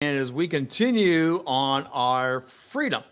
And as we continue on our freedom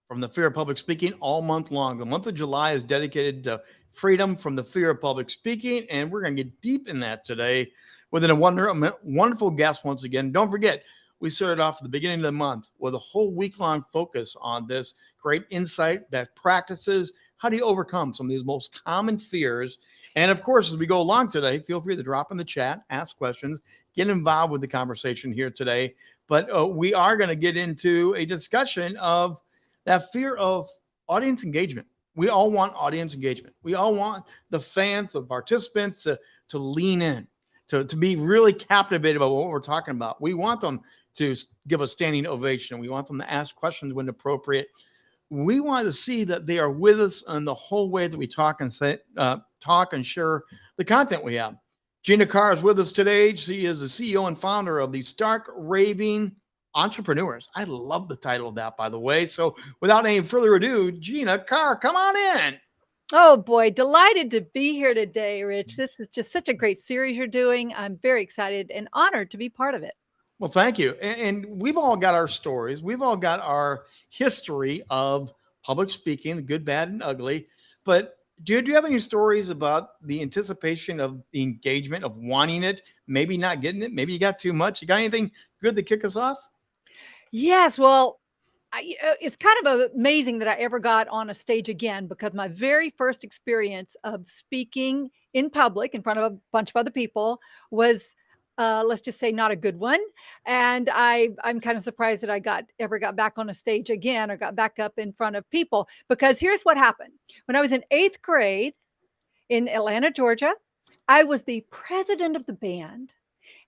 from the fear of public speaking all month long, the month of July is dedicated to freedom from the fear of public speaking. And we're going to get deep in that today with a wonderful guest once again. Don't forget, we started off at the beginning of the month with a whole week long focus on this great insight, best practices. How do you overcome some of these most common fears? And of course, as we go along today, feel free to drop in the chat, ask questions, get involved with the conversation here today. But we are going to get into a discussion of that fear of audience engagement. We all want audience engagement. We all want the fans, the participants to lean in, to be really captivated by what we're talking about. We want them to give a standing ovation. We want them to ask questions when appropriate. We want to see that they are with us on the whole way that we talk and share the content we have. Gina Carr is with us today. She is the CEO and founder of the Stark Raving Entrepreneurs. I love the title of that, by the way. So without any further ado, Gina Carr, come on in. Oh boy, delighted to be here today, Rich. This is just such a great series you're doing. I'm very excited and honored to be part of it. Well, thank you. And we've all got our stories. We've all got our history of public speaking, the good, bad, and ugly. But do you have any stories about the anticipation of the engagement, of wanting it, maybe not getting it? Maybe you got too much. You got anything good to kick us off? Yes, well, it's kind of amazing that I ever got on a stage again, because my very first experience of speaking in public in front of a bunch of other people was, let's just say, not a good one. And I'm kind of surprised that I ever got back on a stage again or got back up in front of people, because here's what happened. When I was in 8th grade in Atlanta, Georgia, I was the president of the band.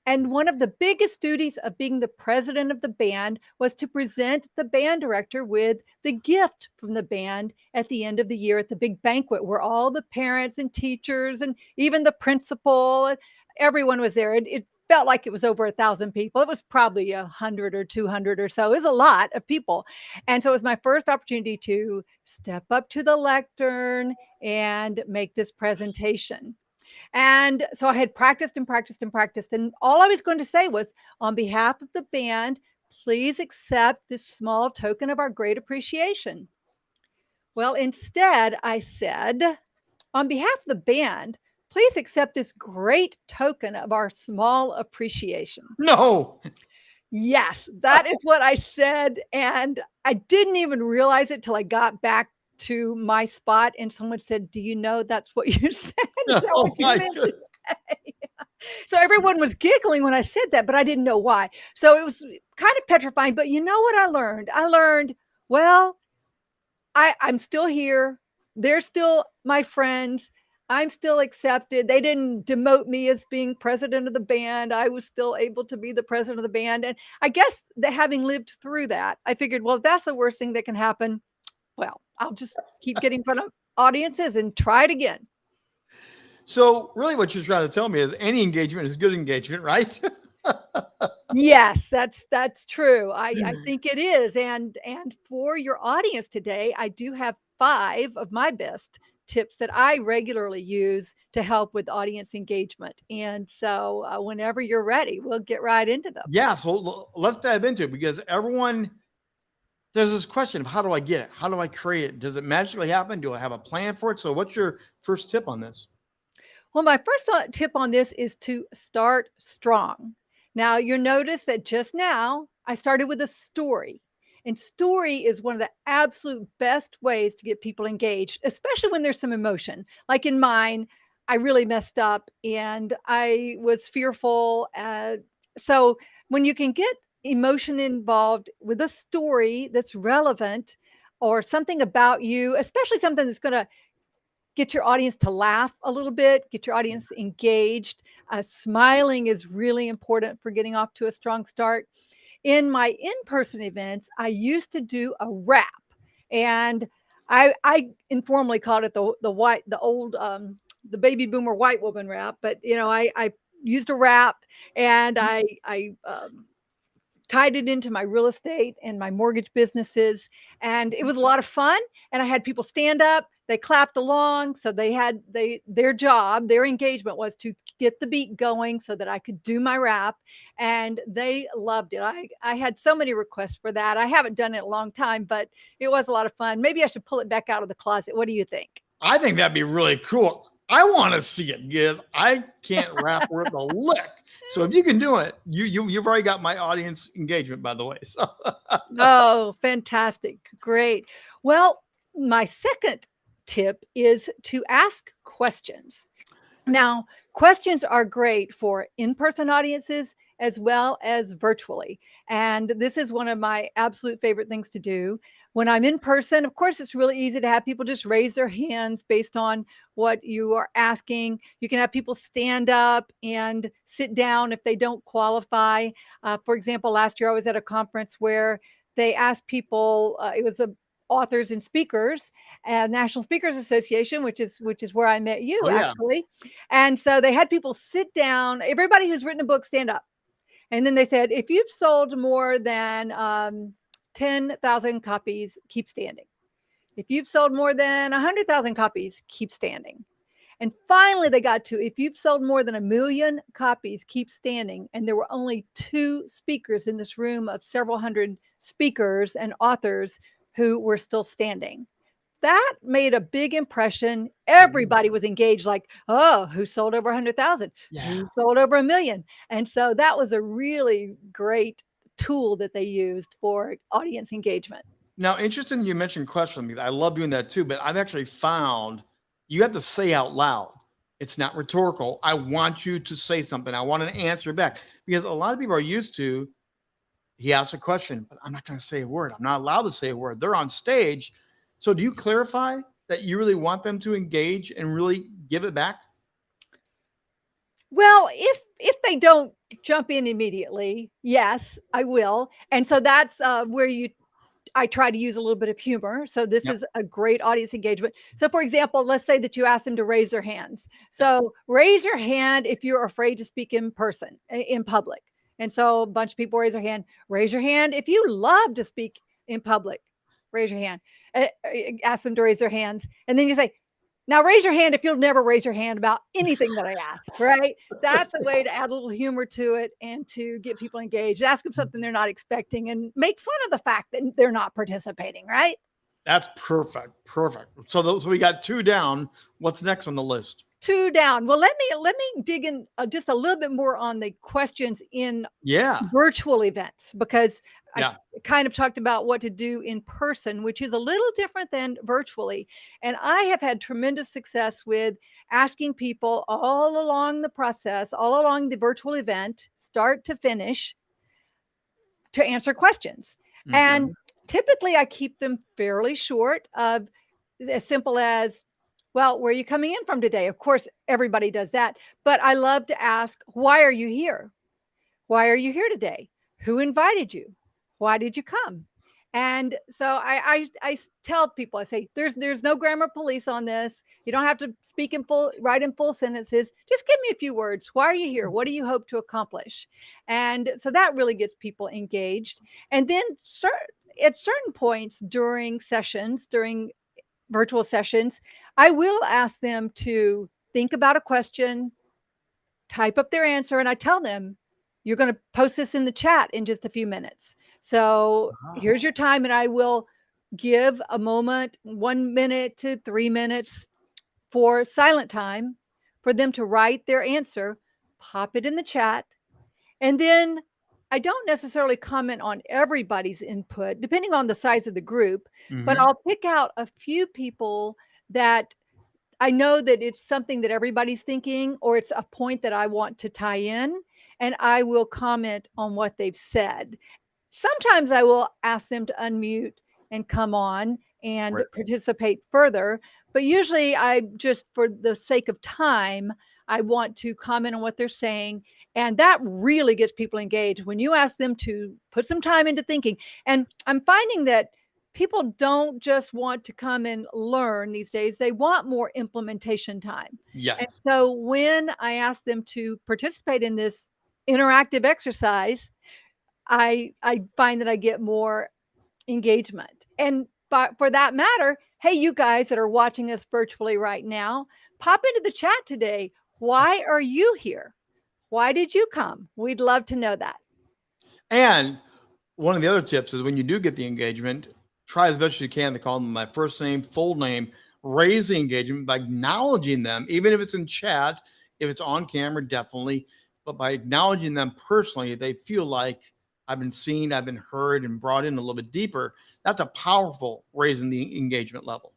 And one of the biggest duties of being the president of the band was to present the band director with the gift from the band at the end of the year at the big banquet, where all the parents and teachers and even the principal, everyone was there. It felt like it was over 1,000 people. It was probably 100 or 200 or so. It was a lot of people. And so it was my first opportunity to step up to the lectern and make this presentation. And so I had practiced and practiced and practiced. And all I was going to say was, on behalf of the band, please accept this small token of our great appreciation. Well, instead, I said, on behalf of the band, please accept this great token of our small appreciation. No. Yes, that is what I said. And I didn't even realize it till I got back to my spot and someone said, "Do you know that's what you said? Is that what you meant to say?" So everyone was giggling when I said that, but I didn't know why. So it was kind of petrifying. But you know what I learned? I learned, well, I'm still here. They're still my friends. I'm still accepted. They didn't demote me as being president of the band. I was still able to be the president of the band. And I guess that having lived through that, I figured, well, if that's the worst thing that can happen, well, I'll just keep getting in front of audiences and try it again. So really what you're trying to tell me is any engagement is good engagement, right? Yes, that's true. I think it is. And for your audience today, I do have 5 of my best tips that I regularly use to help with audience engagement. And so whenever you're ready, we'll get right into them. Yeah, so let's dive into it, because there's this question of, how do I get it? How do I create it? Does it magically happen? Do I have a plan for it? So what's your first tip on this? Well, my first tip on this is to start strong. Now, you'll notice that just now I started with a story. And story is one of the absolute best ways to get people engaged, especially when there's some emotion. Like in mine, I really messed up and I was fearful. So when you can get emotion involved with a story that's relevant, or something about you, especially something that's going to get your audience to laugh a little bit, get your audience engaged. Smiling is really important for getting off to a strong start. In my in-person events, I used to do a rap, and I informally called it the baby boomer white woman rap. But I used a rap, and I tied it into my real estate and my mortgage businesses. And it was a lot of fun. And I had people stand up, they clapped along. So their job, their engagement was to get the beat going so that I could do my rap, and they loved it. I had so many requests for that. I haven't done it in a long time, but it was a lot of fun. Maybe I should pull it back out of the closet. What do you think? I think that'd be really cool. I want to see it, Giz. I can't rap worth a lick. So if you can do it, you've already got my audience engagement, by the way. So Oh, fantastic. Great. Well, my second tip is to ask questions. Now, questions are great for in-person audiences as well as virtually. And this is one of my absolute favorite things to do. When I'm in person, of course, it's really easy to have people just raise their hands based on what you are asking. You can have people stand up and sit down if they don't qualify. For example, last year I was at a conference where they asked people, it was a authors and speakers and National Speakers Association, which is where I met you oh yeah. actually. And so they had people sit down, everybody who's written a book stand up. And then they said, if you've sold more than 10,000 copies, keep standing. If you've sold more than 100,000 copies, keep standing. And finally, they got to, if you've sold more than 1 million copies, keep standing. And there were only 2 speakers in this room of several hundred speakers and authors who were still standing. That made a big impression. Everybody was engaged, like, oh, who sold over 100,000? Yeah. Who sold over 1 million? And so that was a really great tool that they used for audience engagement. Now, interesting you mentioned questions. I love doing that too, but I've actually found you have to say out loud. It's not rhetorical. I want you to say something. I want an answer back, because a lot of people are used to, he asks a question, but I'm not going to say a word. I'm not allowed to say a word. They're on stage. So do you clarify that you really want them to engage and really give it back? Well, if they don't jump in immediately, yes, I will. And so that's where I try to use a little bit of humor. So this Yep. is a great audience engagement. So for example, let's say that you ask them to raise their hands. Yep. So raise your hand if you're afraid to speak in person, in public. And so a bunch of people raise their hand. Raise your hand if you love to speak in public. Raise your hand. Ask them to raise their hands. And then you say, now raise your hand if you'll never raise your hand about anything that I ask, right? That's a way to add a little humor to it and to get people engaged. Ask them something they're not expecting and make fun of the fact that they're not participating, right? That's perfect. Perfect. So we got 2 down. What's next on the list? 2 down. Well, let me dig in just a little bit more on the questions in Yeah. virtual events, because Yeah. I kind of talked about what to do in person, which is a little different than virtually. And I have had tremendous success with asking people all along the process, all along the virtual event, start to finish, to answer questions. And Mhm. typically I keep them fairly short, of as simple as, well, where are you coming in from today? Of course, everybody does that. But I love to ask, why are you here? Why are you here today? Who invited you? Why did you come? And so I tell people, I say, there's no grammar police on this. You don't have to speak in full, write in full sentences. Just give me a few words. Why are you here? What do you hope to accomplish? And so that really gets people engaged. And then at certain points during sessions, during virtual sessions, I will ask them to think about a question, type up their answer, and I tell them, you're going to post this in the chat in just a few minutes. So Wow. here's your time, and I will give a moment, 1 minute to 3 minutes for silent time for them to write their answer, pop it in the chat, and then I don't necessarily comment on everybody's input, depending on the size of the group, but Mhm. I'll pick out a few people that I know that it's something that everybody's thinking, or it's a point that I want to tie in, and I will comment on what they've said. Sometimes I will ask them to unmute and come on and Right. participate further, but usually I just, for the sake of time, I want to comment on what they're saying, and that really gets people engaged when you ask them to put some time into thinking. And I'm finding that people don't just want to come and learn these days, they want more implementation time. And Yes. so when I ask them to participate in this interactive exercise, I find that I get more engagement. And but for that matter, Hey, you guys that are watching us virtually right now, pop into the chat today. Why are you here? Why did you come? We'd love to know that. And one of the other tips is when you do get the engagement, try as best you can to call them my first name, full name, raise the engagement by acknowledging them, even if it's in chat, if it's on camera, definitely. But by acknowledging them personally, they feel like I've been seen, I've been heard, and brought in a little bit deeper. That's a powerful raising the engagement level.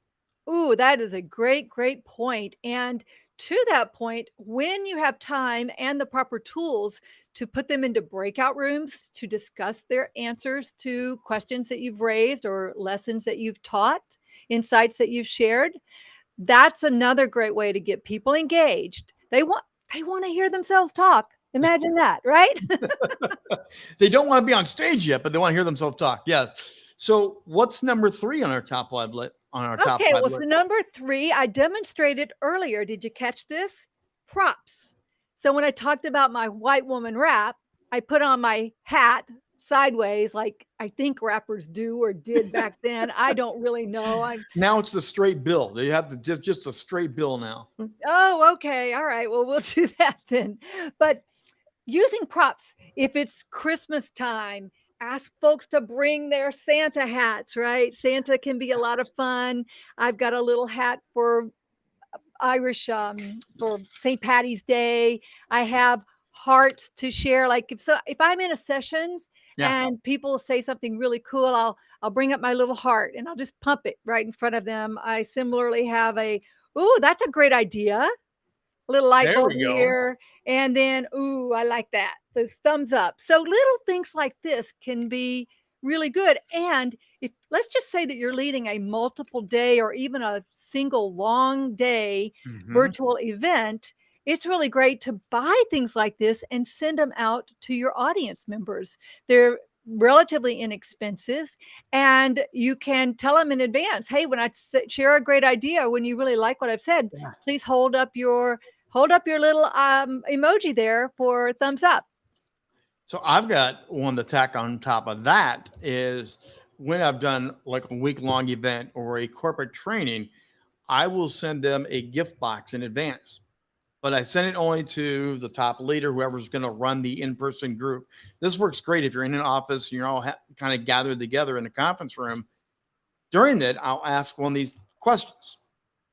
Ooh, that is a great, great point. And to that point, when you have time and the proper tools to put them into breakout rooms to discuss their answers to questions that you've raised or lessons that you've taught, insights that you've shared, that's another great way to get people engaged. They want to hear themselves talk. Imagine that, right? They don't want to be on stage yet, but they want to hear themselves talk. Yeah. So what's number 3 on our top 5 list? On our top Okay, 5 well, so list? number 3, I demonstrated earlier. Did you catch this? Props. So when I talked about my white woman rap, I put on my hat sideways like I think rappers do or did back then. I don't really know. I'm Now it's the straight bill. They have the just a straight bill now. Oh, okay. All right. Well, we'll do that then. But using props, if it's Christmas time, ask folks to bring their Santa hats, right? Santa can be a lot of fun. I've got a little hat for Irish for St. Patty's Day. I have hearts to share. Like if I'm in a sessions Yeah. and people say something really cool, I'll bring up my little heart and I'll just pump it right in front of them. I similarly have a, ooh, that's a great idea, little light There bulb we go. here, and then, ooh, I like that. Those thumbs up. So little things like this can be really good. And if let's just say that you're leading a multiple day or even a single long day Mhm. virtual event, it's really great to buy things like this and send them out to your audience members. They're relatively inexpensive and you can tell them in advance, hey, when I share a great idea, when you really like what I've said, Yeah. please hold up your little emoji there for thumbs up. So I've got one to tack on top of that is when I've done like a week-long event or a corporate training, I will send them a gift box in advance. But I send it only to the top leader, whoever's going to run the in-person group. This works great if you're in an office, you're all kind of gathered together in the conference room. During that, I'll ask one of these questions.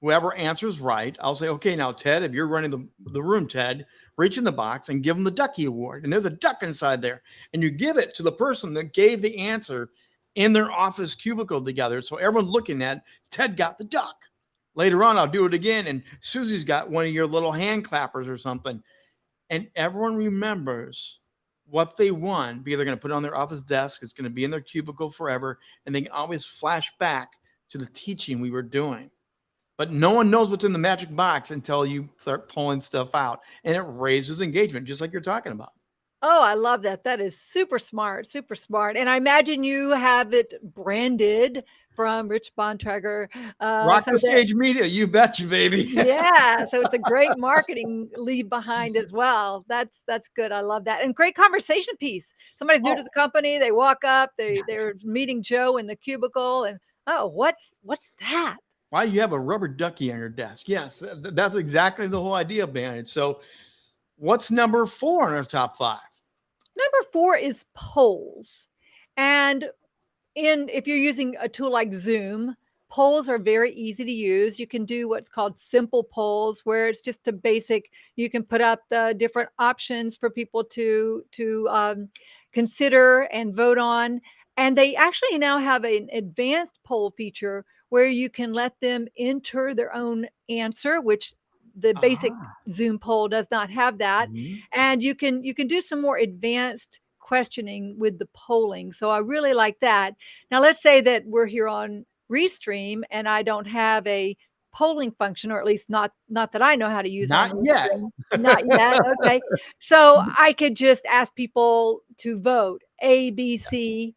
Whoever answers right, I'll say, okay, now, Ted, if you're running the room, Ted, reach in the box and give them the Ducky Award. And there's a duck inside there. And you give it to the person that gave the answer in their office cubicle together. So everyone looking at Ted got the duck. Later on, I'll do it again. And Susie's got one of your little hand clappers or something. And everyone remembers what they won because they're going to put it on their office desk. It's going to be in their cubicle forever. And they can always flash back to the teaching we were doing. But no one knows what's in the magic box until you start pulling stuff out. And it raises engagement, just like you're talking about. Oh, I love that. That is super smart, super smart. And I imagine you have it branded from Rich Bontrager, Rock so the that stage media, you betcha, baby. yeah, so it's a great marketing leave behind as well. That's good. I love that. And great conversation piece. Somebody's new to Oh, the company, they walk up, they're meeting Joe in the cubicle and, "Oh, what's that?" why you have a rubber ducky on your desk? Yes, that's exactly the whole idea behind it. So, what's number 4 in our top 5? Number 4 is polls. And if you're using a tool like Zoom, polls are very easy to use. You can do what's called simple polls, where it's just a basic. You can put up the different options for people to consider and vote on. And they actually now have an advanced poll feature where you can let them enter their own answer, which the basic Ah, Zoom poll does not have that. mhm. And you can do some more advanced questioning with the polling. So I really like that. Now let's say that we're here on Restream and I don't have a polling function, or at least not that I know how to use on Not yet. Restream. Not yet. Okay. So I could just ask people to vote A, B, C,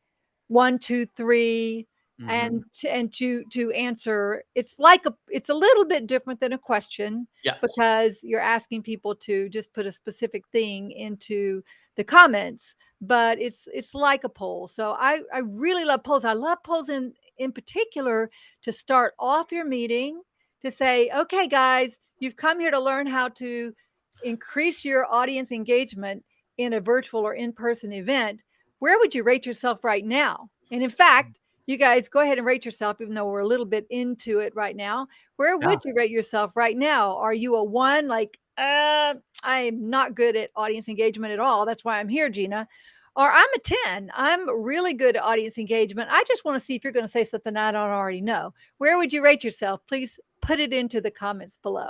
1, 2, 3, Mhm. and to answer. It's a little bit different than a question Yes. because you're asking people to just put a specific thing into the comments, but it's like a poll. So I really love polls. I love polls in particular to start off your meeting to say, okay, guys, you've come here to learn how to increase your audience engagement in a virtual or in-person event. Where would you rate yourself right now? And in fact, you guys go ahead and rate yourself, even though we're a little bit into it right now. Where Yeah. would you rate yourself right now? Are you a 1, like, I'm not good at audience engagement at all. That's why I'm here, Gina. Or I'm a 10. I'm really good at audience engagement. I just want to see if you're going to say something I don't already know. Where would you rate yourself? Please put it into the comments below.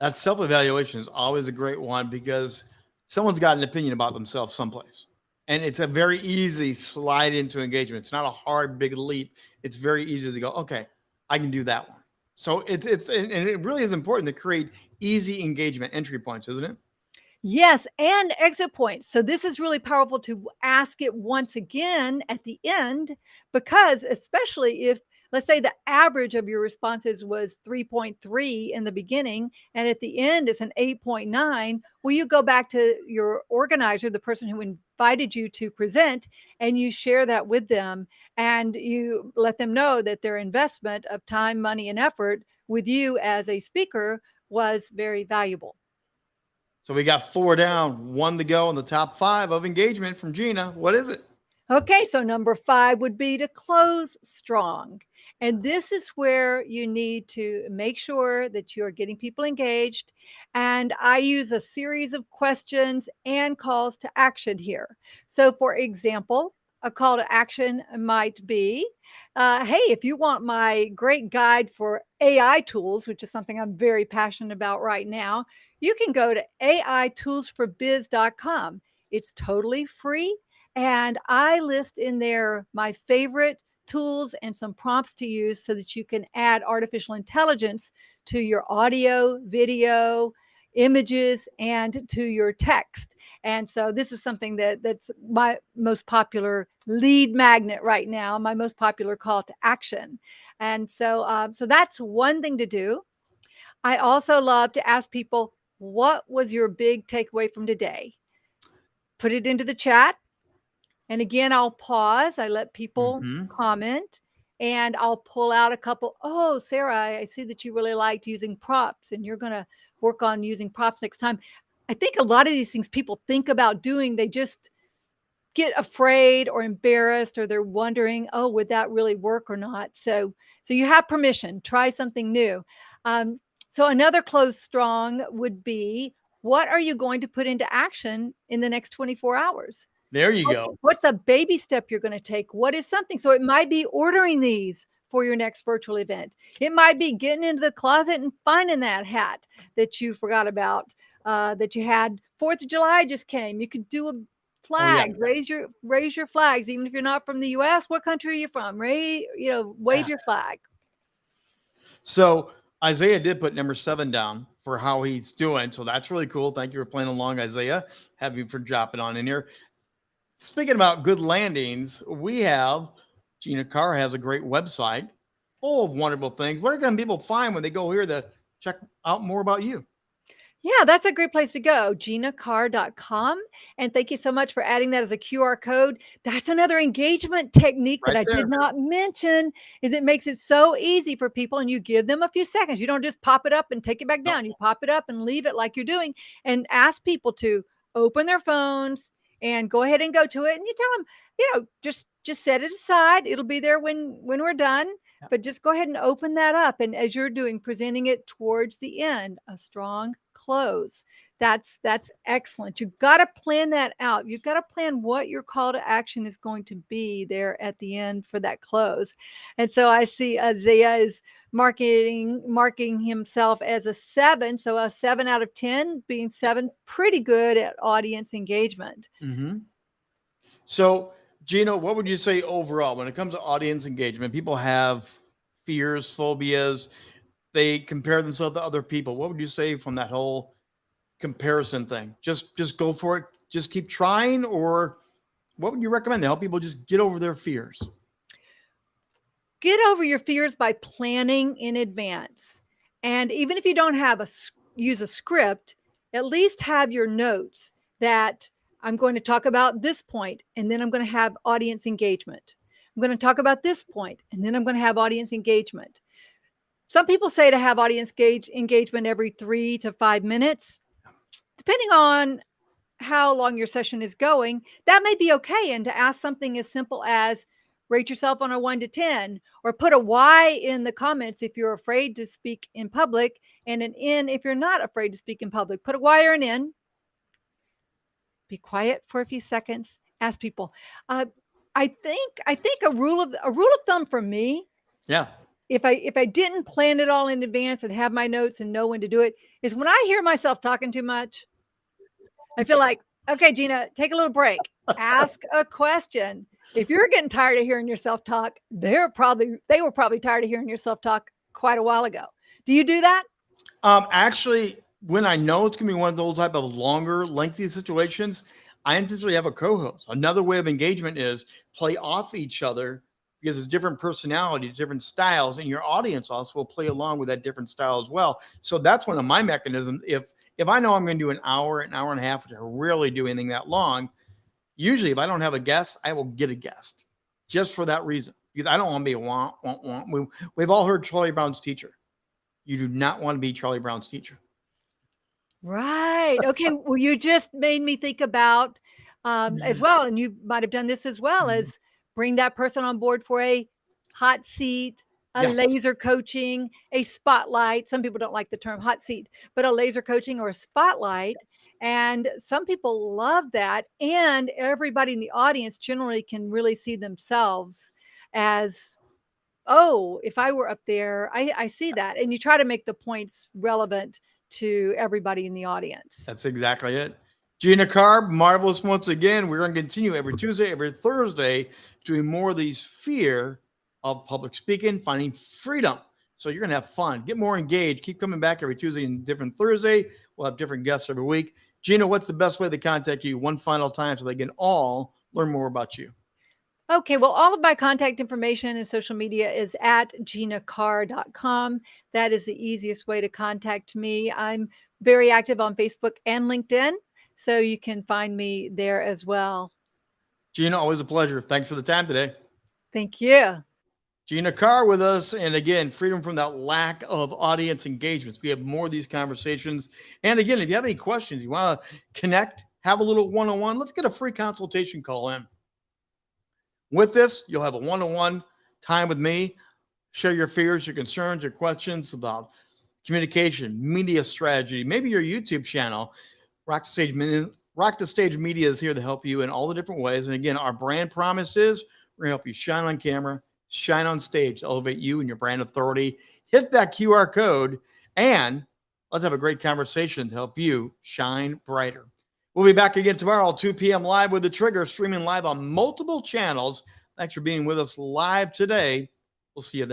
That self-evaluation is always a great one because someone's got an opinion about themselves someplace. And it's a very easy slide into engagement. It's not a hard, big leap. It's very easy to go, okay, I can do that one. So and it really is important to create easy engagement entry points, isn't it? Yes, and exit points. So this is really powerful to ask it once again at the end, because especially if, let's say, the average of your responses was 3.3 in the beginning, and at the end it's an 8.9, well, you go back to your organizer, the person who invited you to present, and you share that with them, and you let them know that their investment of time, money, and effort with you as a speaker was very valuable. So we got 4 down, 1 to go in the top 5 of engagement from Gina. What is it? Okay, so number 5 would be to close strong. And this is where you need to make sure that you're getting people engaged. And I use a series of questions and calls to action here. So, for example, a call to action might be, hey, if you want my great guide for AI tools, which is something I'm very passionate about right now, you can go to aitoolsforbiz.com. It's totally free. And I list in there my favorite tools and some prompts to use so that you can add artificial intelligence to your audio, video, images, and to your text. And so this is something that's my most popular lead magnet right now, my most popular call to action. And so that's one thing to do. I also love to ask people, what was your big takeaway from today? Put it into the chat. And again, I'll pause. I let people comment, and I'll pull out a couple. Oh, Sarah, I see that you really liked using props, and you're going to work on using props next time. I think a lot of these things people think about doing, they just get afraid or embarrassed, or they're wondering, oh, would that really work or not? So you have permission. Try something new. So another close strong would be, what are you going to put into action in the next 24 hours? There you go. What's a baby step you're going to take? What is something? So it might be ordering these for your next virtual event. It might be getting into the closet and finding that hat that you forgot about, that you had. 4th of July just came. You could do a flag, raise your flags, even if you're not from the US. What country are you from? Wave your flag. So Isaiah did put number 7 down for how he's doing. So that's really cool. Thank you for playing along, Isaiah. Have you for dropping on in here. Speaking about good landings, we have Gina Carr has a great website full of wonderful things. What are going to people find when they go here to check out more about you? Yeah, that's a great place to go, ginacarr.com. And thank you so much for adding that as a QR code. That's another engagement technique that I did not mention, is it makes it so easy for people, and you give them a few seconds. You don't just pop it up and take it back down. You pop it up and leave it like you're doing, and ask people to open their phones and go ahead and go to it. And you tell them, just set it aside. It'll be there when we're done. But just go ahead and open that up. And as you're doing, presenting it towards the end, a strong close. That's excellent. You've got to plan that out. You've got to plan what your call to action is going to be there at the end for that close. And so I see Isaiah is marking himself as a 7. So a 7 out of 10, being 7, pretty good at audience engagement. So Gina, what would you say overall when it comes to audience engagement? People have fears, phobias. They compare themselves to other people. What would you say from that whole comparison thing? Just go for it. Just keep trying, or what would you recommend to help people just get over their fears? Get over your fears by planning in advance. And even if you don't use a script, at least have your notes that I'm going to talk about this point, and then I'm going to have audience engagement. I'm going to talk about this point, and then I'm going to have audience engagement. Some people say to have audience engagement every 3 to 5 minutes. Depending on how long your session is going, that may be okay. And to ask something as simple as rate yourself on a 1 to 10, or put a Y in the comments if you're afraid to speak in public, and an N if you're not afraid to speak in public. Put a Y or an N. Be quiet for a few seconds. Ask people. Uh, I think a rule of thumb for me, Yeah. if I didn't plan it all in advance and have my notes and know when to do it, is when I hear myself talking too much, I feel like, okay, Gina, take a little break. Ask a question. If you're getting tired of hearing yourself talk, they were probably tired of hearing yourself talk quite a while ago. Do you do that? Actually, when I know it's gonna be one of those type of longer, lengthy situations, I intentionally have a co-host. Another way of engagement is play off each other because it's different personalities, different styles, and your audience also will play along with that different style as well. So that's one of my mechanisms. If I know I'm going to do an hour and a half, which I rarely do anything that long, usually if I don't have a guest, I will get a guest just for that reason. Because I don't want to be a wah, wah, wah. We've all heard Charlie Brown's teacher. You do not want to be Charlie Brown's teacher. Right. Okay. Well, you just made me think about as well, and you might have done this as well, as bring that person on board for a hot seat, a Yes. laser coaching, a spotlight. Some people don't like the term hot seat, but a laser coaching or a spotlight. And some people love that. And everybody in the audience generally can really see themselves as, oh, if I were up there, I see that. And you try to make the points relevant to everybody in the audience. That's exactly it. Gina Carr, marvelous once again. We're going to continue every Tuesday, every Thursday, doing more of these fear of public speaking, finding freedom. So you're going to have fun, get more engaged. Keep coming back every Tuesday and different Thursday. We'll have different guests every week. Gina, what's the best way to contact you one final time so they can all learn more about you? Okay, well, all of my contact information and social media is at ginacarr.com. That is the easiest way to contact me. I'm very active on Facebook and LinkedIn, so you can find me there as well. Gina, always a pleasure. Thanks for the time today. Thank you. Gina Carr with us. And again, freedom from that lack of audience engagements. We have more of these conversations. And again, if you have any questions, you want to connect, have a little one-on-one, let's get a free consultation call in. With this, you'll have a one-on-one time with me, share your fears, your concerns, your questions about communication, media strategy, maybe your YouTube channel. Rock the Stage Media is here to help you in all the different ways. And again, our brand promise is we're going to help you shine on camera, shine on stage, elevate you and your brand authority. Hit that QR code, and let's have a great conversation to help you shine brighter. We'll be back again tomorrow, 2 p.m. live with The Trigger, streaming live on multiple channels. Thanks for being with us live today. We'll see you then.